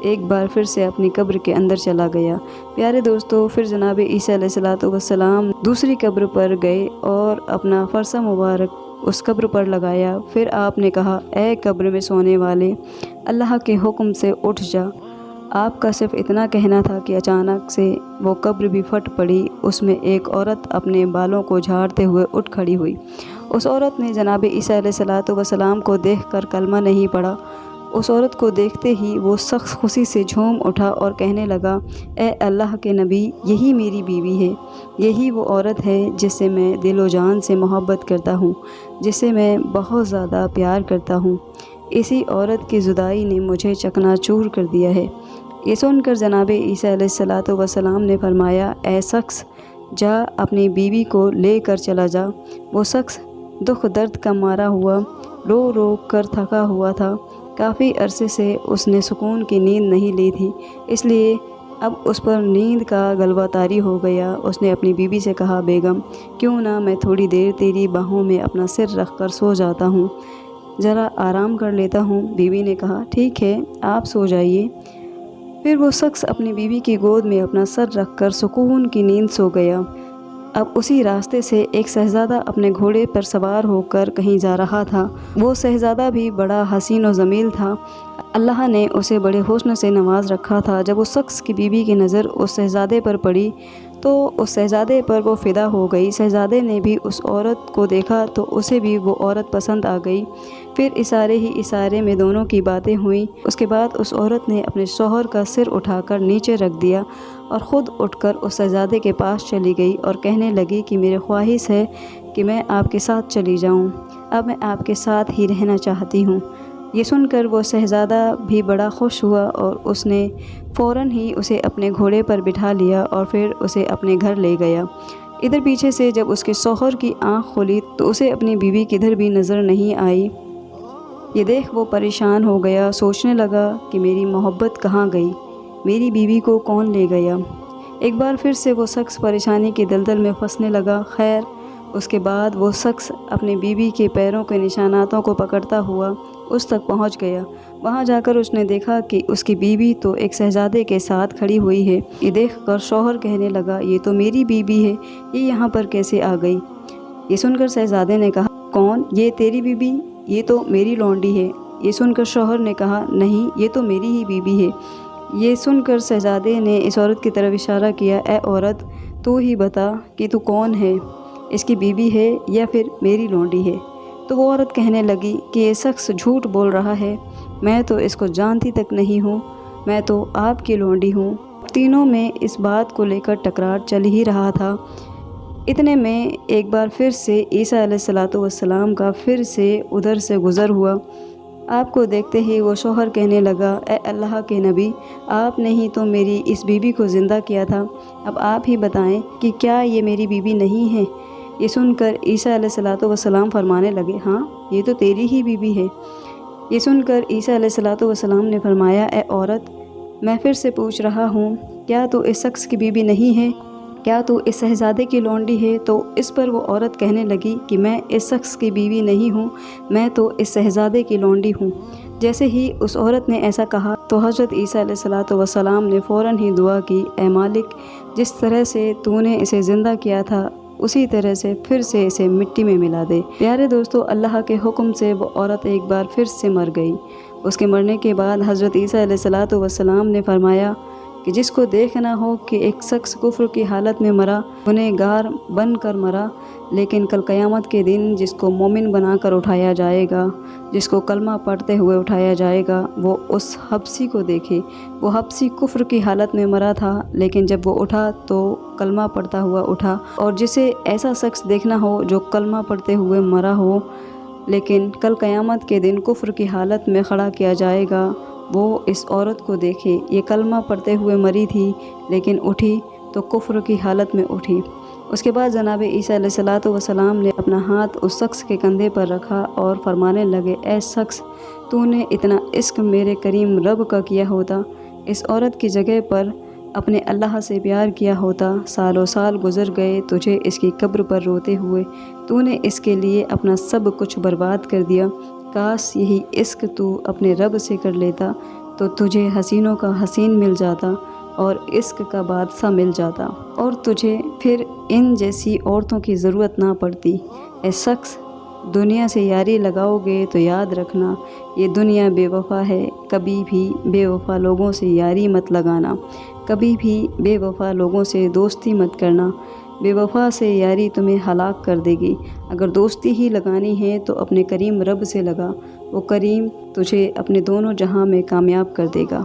ایک بار پھر سے اپنی قبر کے اندر چلا گیا۔ پیارے دوستو، پھر جناب عیسیٰ علیہ السلام دوسری قبر پر گئے اور اپنا فرسہ مبارک اس قبر پر لگایا۔ پھر آپ نے کہا، اے قبر میں سونے والے، اللہ کے حکم سے اٹھ جا۔ آپ کا صرف اتنا کہنا تھا کہ اچانک سے وہ قبر بھی پھٹ پڑی۔ اس میں ایک عورت اپنے بالوں کو جھاڑتے ہوئے اٹھ کھڑی ہوئی۔ اس عورت نے جناب عیسیٰ علیہ السلام کو دیکھ کر کلمہ نہیں پڑھا۔ اس عورت کو دیکھتے ہی وہ سخت خوشی سے جھوم اٹھا اور کہنے لگا، اے اللہ کے نبی، یہی میری بیوی ہے، یہی وہ عورت ہے جس سے میں دل و جان سے محبت کرتا ہوں، جس سے میں بہت زیادہ پیار کرتا ہوں۔ اسی عورت کی جدائی نے مجھے چکنا چور کر دیا ہے۔ یہ سن کر جناب عیسیٰ علیہ السلام نے فرمایا، اے شخص، جا اپنی بیوی کو لے کر چلا جا۔ وہ شخص دکھ درد کا مارا ہوا رو رو کر تھکا ہوا تھا۔ کافی عرصے سے اس نے سکون کی نیند نہیں لی تھی، اس لیے اب اس پر نیند کا غلبہ طاری ہو گیا۔ اس نے اپنی بیوی سے کہا، بیگم، کیوں نہ میں تھوڑی دیر تیری باہوں میں اپنا سر رکھ کر سو جاتا ہوں، ذرا آرام کر لیتا ہوں۔ بیوی نے کہا، ٹھیک ہے، آپ سو جائیے۔ پھر وہ شخص اپنی بیوی کی گود میں اپنا سر رکھ کر سکون کی نیند سو گیا۔ اب اسی راستے سے ایک شہزادہ اپنے گھوڑے پر سوار ہو کر کہیں جا رہا تھا۔ وہ شہزادہ بھی بڑا حسین و جمیل تھا۔ اللہ نے اسے بڑے حسن سے نواز رکھا تھا۔ جب اس شخص کی بیوی کی نظر اس شہزادے پر پڑی تو اس شہزادے پر وہ فدا ہو گئی۔ شہزادے نے بھی اس عورت کو دیکھا تو اسے بھی وہ عورت پسند آ گئی۔ پھر اشارے ہی اشارے میں دونوں کی باتیں ہوئیں۔ اس کے بعد اس عورت نے اپنے شوہر کا سر اٹھا کر نیچے رکھ دیا اور خود اٹھ کر اس شہزادے کے پاس چلی گئی اور کہنے لگی کہ میری خواہش ہے کہ میں آپ کے ساتھ چلی جاؤں، اب میں آپ کے ساتھ ہی رہنا چاہتی ہوں۔ یہ سن کر وہ شہزادہ بھی بڑا خوش ہوا اور اس نے فوراً ہی اسے اپنے گھوڑے پر بٹھا لیا اور پھر اسے اپنے گھر لے گیا۔ ادھر پیچھے سے جب اس کے شوہر کی آنکھ کھلی تو اسے اپنی بیوی کدھر بھی نظر نہیں آئی۔ یہ دیکھ وہ پریشان ہو گیا، سوچنے لگا کہ میری محبت کہاں گئی، میری بیوی کو کون لے گیا۔ ایک بار پھر سے وہ شخص پریشانی کی دلدل میں پھنسنے لگا۔ خیر، اس کے بعد وہ شخص اپنی بیوی کے پیروں کے نشاناتوں کو پکڑتا ہوا اس تک پہنچ گیا۔ وہاں جا کر اس نے دیکھا کہ اس کی بیوی تو ایک شہزادے کے ساتھ کھڑی ہوئی ہے۔ یہ دیکھ کر شوہر کہنے لگا، یہ تو میری بیوی ہے، یہ یہاں پر کیسے آ گئی؟ یہ سن کر شہزادے نے کہا، کون؟ یہ تیری بیوی؟ یہ تو میری لونڈی ہے۔ یہ سن کر شوہر نے کہا، نہیں، یہ تو میری ہی بیوی ہے۔ یہ سن کر شہزادے نے اس عورت کی طرف اشارہ کیا، اے عورت، تو ہی بتا کہ تو کون ہے، اس کی بیوی ہے یا پھر میری لونڈی ہے؟ تو وہ عورت کہنے لگی کہ یہ شخص جھوٹ بول رہا ہے، میں تو اس کو جانتی تک نہیں ہوں، میں تو آپ کی لونڈی ہوں۔ تینوں میں اس بات کو لے کر ٹکرار چل ہی رہا تھا۔ اتنے میں ایک بار پھر سے عیسیٰ علیہ السلام کا پھر سے ادھر سے گزر ہوا۔ آپ کو دیکھتے ہی وہ شوہر کہنے لگا، اے اللہ کے نبی، آپ نے ہی تو میری اس بیوی کو زندہ کیا تھا، اب آپ ہی بتائیں کہ کیا یہ میری بیوی نہیں ہے؟ یہ سن کر عیسیٰ علیہ السلام فرمانے لگے، ہاں، یہ تو تیری ہی بیوی ہے۔ یہ سن کر عیسیٰ علیہ السلام نے فرمایا، اے عورت، میں پھر سے پوچھ رہا ہوں، کیا تو اس شخص کی بیوی نہیں ہے؟ کیا تو اس شہزادے کی لونڈی ہے؟ تو اس پر وہ عورت کہنے لگی کہ میں اس شخص کی بیوی نہیں ہوں، میں تو اس شہزادے کی لونڈی ہوں۔ جیسے ہی اس عورت نے ایسا کہا تو حضرت عیسیٰ علیہ السلام نے فوراً ہی دعا کی، اے مالک، جس طرح سے تو نے اسے زندہ کیا تھا اسی طرح سے پھر سے اسے مٹی میں ملا دے۔ پیارے دوستو، اللہ کے حکم سے وہ عورت ایک بار پھر سے مر گئی۔ اس کے مرنے کے بعد حضرت عیسیٰ علیہ السلام نے فرمایا کہ جس کو دیکھنا ہو کہ ایک شخص کفر کی حالت میں مرا، گنہگار بن کر مرا، لیکن کل قیامت کے دن جس کو مومن بنا کر اٹھایا جائے گا، جس کو کلمہ پڑھتے ہوئے اٹھایا جائے گا، وہ اس حبشی کو دیکھے۔ وہ حبشی کفر کی حالت میں مرا تھا، لیکن جب وہ اٹھا تو کلمہ پڑھتا ہوا اٹھا۔ اور جسے ایسا شخص دیکھنا ہو جو کلمہ پڑھتے ہوئے مرا ہو لیکن کل قیامت کے دن کفر کی حالت میں کھڑا کیا جائے گا، وہ اس عورت کو دیکھے۔ یہ کلمہ پڑھتے ہوئے مری تھی لیکن اٹھی تو کفر کی حالت میں اٹھی۔ اس کے بعد جناب عیسیٰ علیہ السلام نے اپنا ہاتھ اس شخص کے کندھے پر رکھا اور فرمانے لگے، اے شخص، تو نے اتنا عشق میرے کریم رب کا کیا ہوتا، اس عورت کی جگہ پر اپنے اللہ سے پیار کیا ہوتا، سالوں سال گزر گئے تجھے اس کی قبر پر روتے ہوئے، تو نے اس کے لیے اپنا سب کچھ برباد کر دیا۔ کاش یہی عشق تو اپنے رب سے کر لیتا، تو تجھے حسینوں کا حسین مل جاتا اور عشق کا بادشاہ مل جاتا، اور تجھے پھر ان جیسی عورتوں کی ضرورت نہ پڑتی۔ اے شخص، دنیا سے یاری لگاؤ گے تو یاد رکھنا یہ دنیا بے وفا ہے، کبھی بھی بے وفا لوگوں سے یاری مت لگانا، کبھی بھی بے وفا لوگوں سے دوستی مت کرنا، بے وفا سے یاری تمہیں ہلاک کر دے گی۔ اگر دوستی ہی لگانی ہے تو اپنے کریم رب سے لگا، وہ کریم تجھے اپنے دونوں جہاں میں کامیاب کر دے گا۔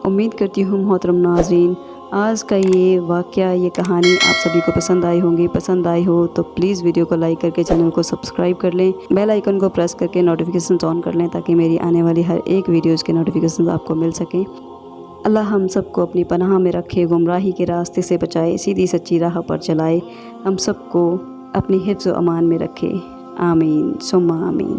امید کرتی ہوں محترم ناظرین آج کا یہ واقعہ، یہ کہانی آپ سبھی کو پسند آئی ہوں گی۔ پسند آئی ہو تو پلیز ویڈیو کو لائک کر کے چینل کو سبسکرائب کر لیں، بیل آئیکن کو پریس کر کے نوٹیفیکیشنز آن کر لیں تاکہ میری آنے والی ہر ایک ویڈیوز کے نوٹیفیکیشنز آپ کو مل سکیں۔ اللہ ہم سب کو اپنی پناہ میں رکھے، گمراہی کے راستے سے بچائے، سیدھی سچی راہ پر چلائے، ہم سب کو اپنی حفظ و امان میں رکھے۔ آمین ثم آمین۔